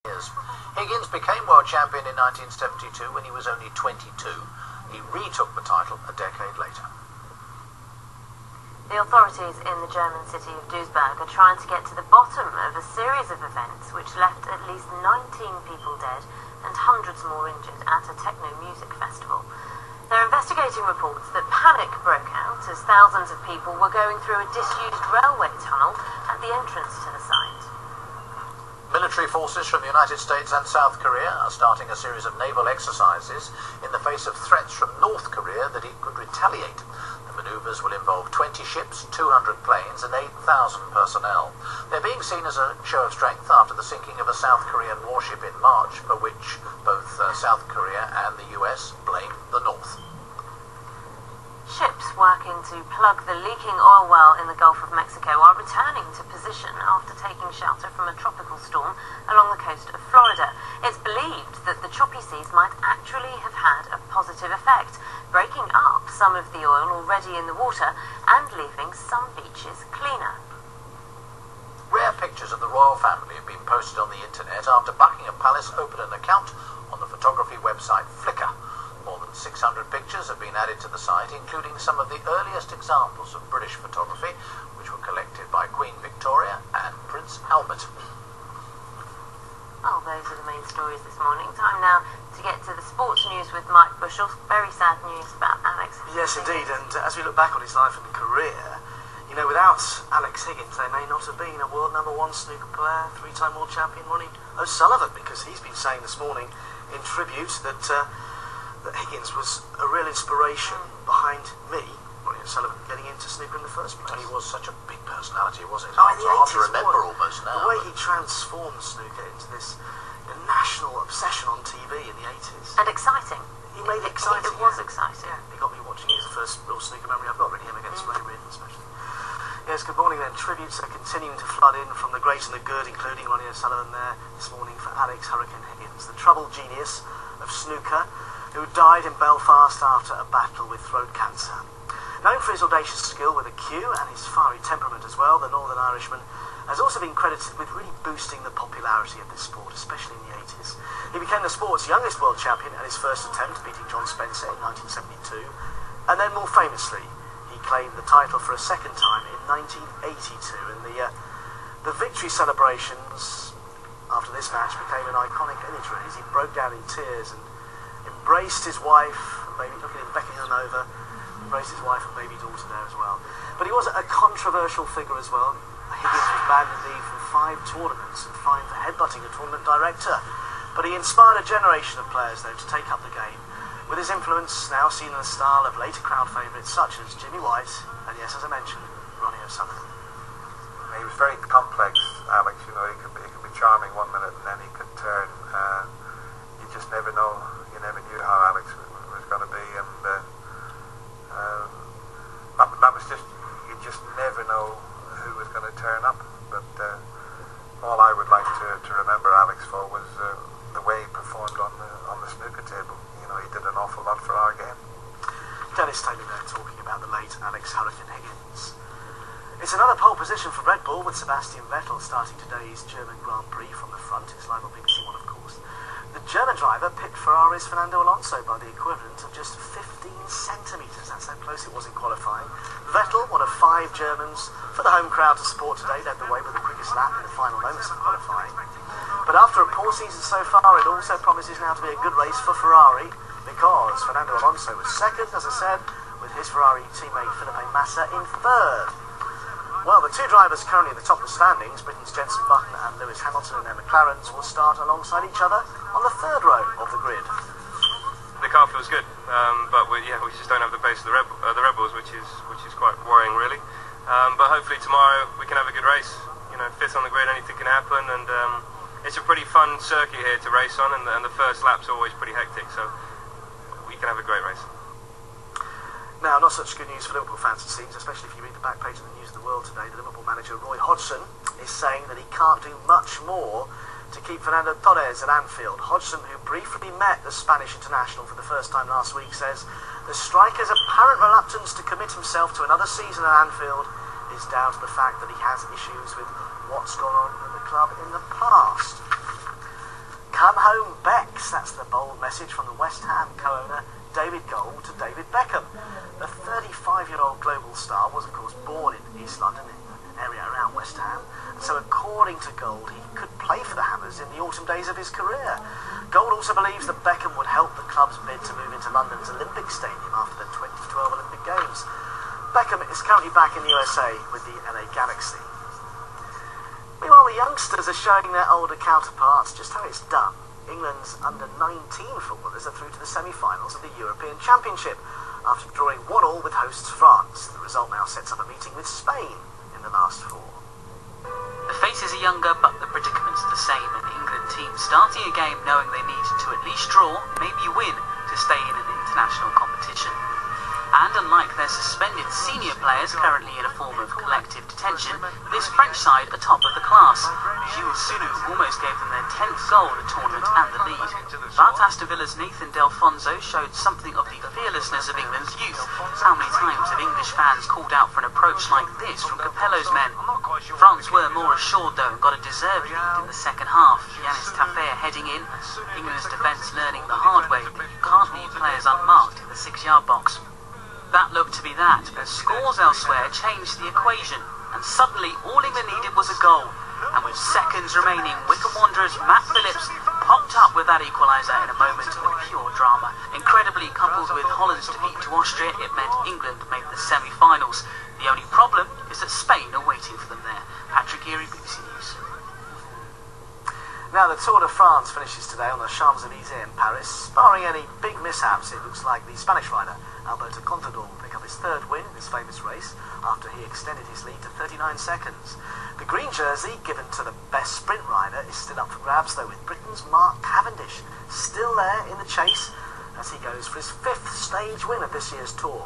years. Higgins became world champion in 1972 when he was only 22. He retook the title a decade later. The authorities in the German city of Duisburg are trying to get to the bottom of a series of events which left at least 19 people dead and hundreds more injured at a techno music festival. They're investigating reports that panic broke out as thousands of people were going through a disused railway tunnel at the entrance to the site. Military forces from the United States and South Korea are starting a series of naval exercises in the face of threats from North Korea that it could retaliate. The manoeuvres will involve 20 ships, 200 planes and 8,000 personnel. They're being seen as a show of strength after the sinking of a South Korean warship in March, for which both South Korea and the US blame the North. Ships working to plug the leaking oil well in the Gulf of Mexico are returning to position after taking shelter from a tropical storm along the coast of Florida. It's believed that the choppy seas might actually have had a positive effect, breaking up some of the oil already in the water and leaving some beaches cleaner. Rare pictures of the royal family have been posted on the internet after Buckingham Palace opened an account on the photography website Flickr. More than 600 pictures have been added to the site, including some of the earliest examples of British photography, which were collected by Queen Victoria and Prince Albert. Well, those are the main stories this morning. Time now to get to the sports news with Mike Bushell. Very sad news about Alex. Yes, indeed, and as we look back on his life and career, you know, without Alex Higgins, there may not have been a world #1 snooker player, three-time world champion Ronnie O'Sullivan, because he's been saying this morning in tribute that Higgins was a real inspiration behind me, Ronnie O'Sullivan, getting into snooker in the first place. And he was such a big personality, wasn't he? Oh, in the Hard 80s, to remember almost now. The way he transformed snooker into this national obsession on TV in the 80s. And exciting. He made it exciting. It was exciting. Yeah, he got me watching it. It's the first real snooker memory I've got, really, him against Ray Reardon especially. Yes, good morning then. Tributes are continuing to flood in from the great and the good, including Ronnie O'Sullivan there this morning for Alex Hurricane Higgins, the troubled genius of snooker, who died in Belfast after a battle with throat cancer. Known for his audacious skill with a cue and his fiery temperament as well, the Northern Irishman has also been credited with really boosting the popularity of this sport, especially in the 80s. He became the sport's youngest world champion at his first attempt, beating John Spencer in 1972, and then more famously, he claimed the title for a second time in 1982, and the victory celebrations after this match became an iconic imagery as he broke down in tears and embraced his wife, maybe looking at him beckoning them over, embraced his wife and baby daughter there as well. But he was a controversial figure as well. Higgins was banned indeed from 5 tournaments and fined for headbutting a tournament director. But he inspired a generation of players, though, to take up the game, with his influence now seen in the style of later crowd favourites such as Jimmy White and, yes, as I mentioned, Ronnie O'Sullivan. He was very complex, Alex. You know, he could be charming one minute and then he could turn. You just never know. You never knew how Alex was going to be, and that was just, you just never know who was going to turn up. But all I would like to remember Alex for was the way he performed on the snooker table. You know, he did an awful lot for our game. Dennis Taylor there talking about the late Alex Hurricane Higgins. It's another pole position for Red Bull, with Sebastian Vettel starting today's German Grand Prix from the front. It's live on BBC One, of course. The German driver pipped Ferrari's Fernando Alonso by the equivalent of just 15 centimetres. That's how close it was in qualifying. Vettel, one of 5 Germans for the home crowd to support today, led the way with the quickest lap in the final moments of qualifying. But after a poor season so far, it also promises now to be a good race for Ferrari, because Fernando Alonso was second, as I said, with his Ferrari teammate Felipe Massa in third. Well, the 2 drivers currently at the top of the standings, Britain's Jenson Button and Lewis Hamilton and their McLarens, will start alongside each other on the 3rd row of the grid. The car feels good, but we just don't have the pace of the Rebels, which is quite worrying, really. But hopefully tomorrow we can have a good race. You know, 5th on the grid, anything can happen, and it's a pretty fun circuit here to race on, and the first lap's always pretty hectic, so we can have a great race. Now, not such good news for Liverpool fans, it seems, especially if you read the back page of the News of the World today. The Liverpool manager, Roy Hodgson, is saying that he can't do much more to keep Fernando Torres at Anfield. Hodgson, who briefly met the Spanish international for the first time last week, says the striker's apparent reluctance to commit himself to another season at Anfield is down to the fact that he has issues with what's gone on at the club in the past. home, Becks. That's the bold message from the West Ham co-owner David Gold to David Beckham. The 35-year-old global star was, of course, born in East London, in the area around West Ham. So according to Gold, he could play for the Hammers in the autumn days of his career. Gold also believes that Beckham would help the club's bid to move into London's Olympic Stadium after the 2012 Olympic Games. Beckham is currently back in the USA with the LA Galaxy. Meanwhile, the youngsters are showing their older counterparts just how it's done. England's under-19 footballers are through to the semi-finals of the European Championship after drawing 1-1 with hosts France. The result now sets up a meeting with Spain in the last four. The faces are younger, but the predicaments are the same. An England team starting a game knowing they need to at least draw, maybe win, to stay in an international competition. And unlike their suspended senior players currently in a form of collective detention, this French side are top of the class. Jules Sunu almost gave them their 10th goal of the tournament and the lead. But Aston Villa's Nathan Delfonso showed something of the fearlessness of England's youth. How many times have English fans called out for an approach like this from Capello's men? France were more assured though and got a deserved lead in the second half. Yanis Tafer heading in, England's defence learning the hard way that you can't leave players unmarked in the 6-yard box. That looked to be that, but scores elsewhere changed the equation, and suddenly all England needed was a goal. And with seconds remaining, Wycombe Wanderers' Matt Phillips popped up with that equaliser in a moment of pure drama. Incredibly, coupled with Holland's defeat to Austria, it meant England made the semi-finals. The only problem is that Spain are waiting for them there. Patrick Geary, BBC News. Now, the Tour de France finishes today on the Champs-Élysées in Paris. Barring any big mishaps, it looks like the Spanish rider Alberto Contador will pick up his third win in this famous race after he extended his lead to 39 seconds. The green jersey given to the best sprint rider is still up for grabs, though, with Britain's Mark Cavendish still there in the chase as he goes for his 5th stage win of this year's Tour.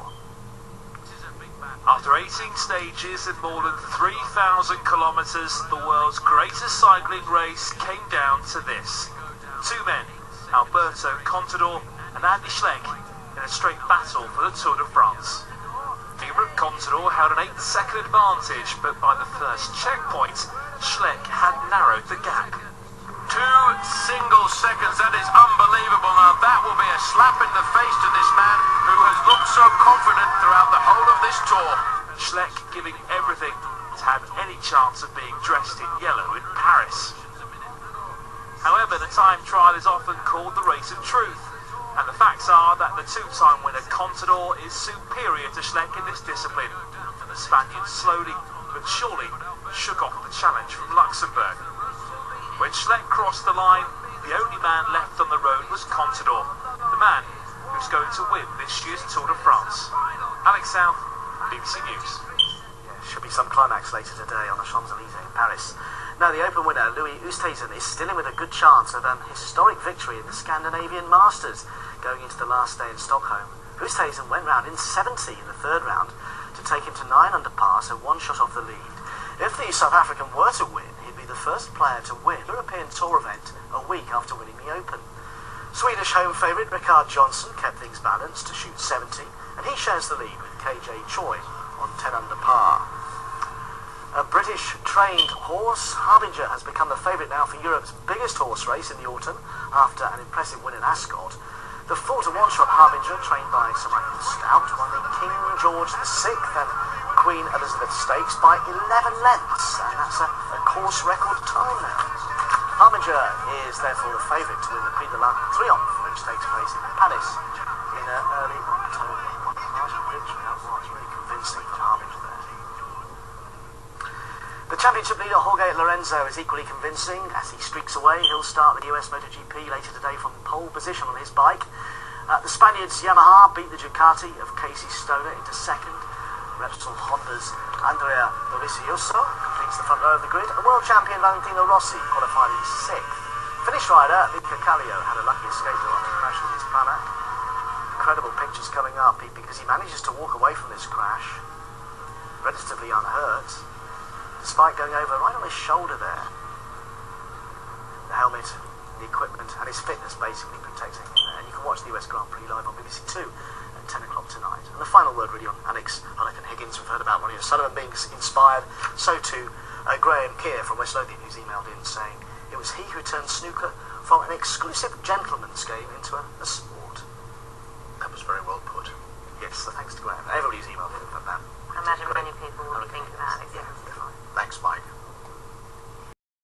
After 18 stages and more than 3,000 kilometres, the world's greatest cycling race came down to this. Two men, Alberto Contador and Andy Schleck, in a straight battle for the Tour de France. Favourite Contador held an 8-second advantage, but by the first checkpoint, Schleck had narrowed the gap. 2 single seconds, that is unbelievable. Now that will be a slap in the face to this man who has looked so confident throughout the whole of this Tour. Schleck giving everything to have any chance of being dressed in yellow in Paris. However, the time trial is often called the race of truth, and the facts are that the 2-time winner Contador is superior to Schleck in this discipline, and the Spaniard slowly but surely shook off the challenge from Luxembourg. When Schleck crossed the line, the only man left on the road was Contador, the man who's going to win this year's Tour de France. Alex South, BBC News. Should be some climax later today on the Champs-Élysées in Paris. Now, the Open winner, Louis Oosthuizen, is still in with a good chance of an historic victory in the Scandinavian Masters, going into the last day in Stockholm. Oosthuizen went round in 70 in the third round to take him to 9 under par, so 1 shot off the lead. If the South African were to win, he'd be the first player to win a European Tour event a week after winning the Open. Swedish home favourite Rickard Johnson kept things balanced to shoot 70, and he shares the lead with KJ Choi on 10 under par. A British-trained horse, Harbinger, has become the favourite now for Europe's biggest horse race in the autumn after an impressive win in Ascot. The 4-1 shot Harbinger, trained by Sir Michael Stout, won the King George VI and Queen Elizabeth Stakes by 11 lengths, and that's a course record time now. Harbinger is therefore the favourite to win the Prix de l'Arc Triomphe, which takes place in Paris in early October. Margin victory, that was really convincing for Harbinger there. The championship leader Jorge Lorenzo is equally convincing as he streaks away. He'll start the US MotoGP later today from pole position on his bike. The Spaniards Yamaha beat the Ducati of Casey Stoner into second. Repsol Honda's Andrea Dovizioso completes the front row of the grid. And world champion Valentino Rossi qualified in 6th. Finnish rider Mika Kallio had a lucky escape after crashing his Pramac. Incredible pictures coming up because he manages to walk away from this crash relatively unhurt, despite going over right on his shoulder there. The helmet, the equipment, and his fitness basically protecting him there. And you can watch the US Grand Prix live on BBC 2 at 10 o'clock tonight. And the final word really on Alex Hurricane-Higgins. We've heard about Ronnie O'Sullivan being inspired. So too Graham Keir from West Lothian, who's emailed in saying it was he who turned snooker from an exclusive gentleman's game into a sport. That was very well put. Yes, so thanks to Graham. Everybody's emailed him for that. I imagine many people will be thinking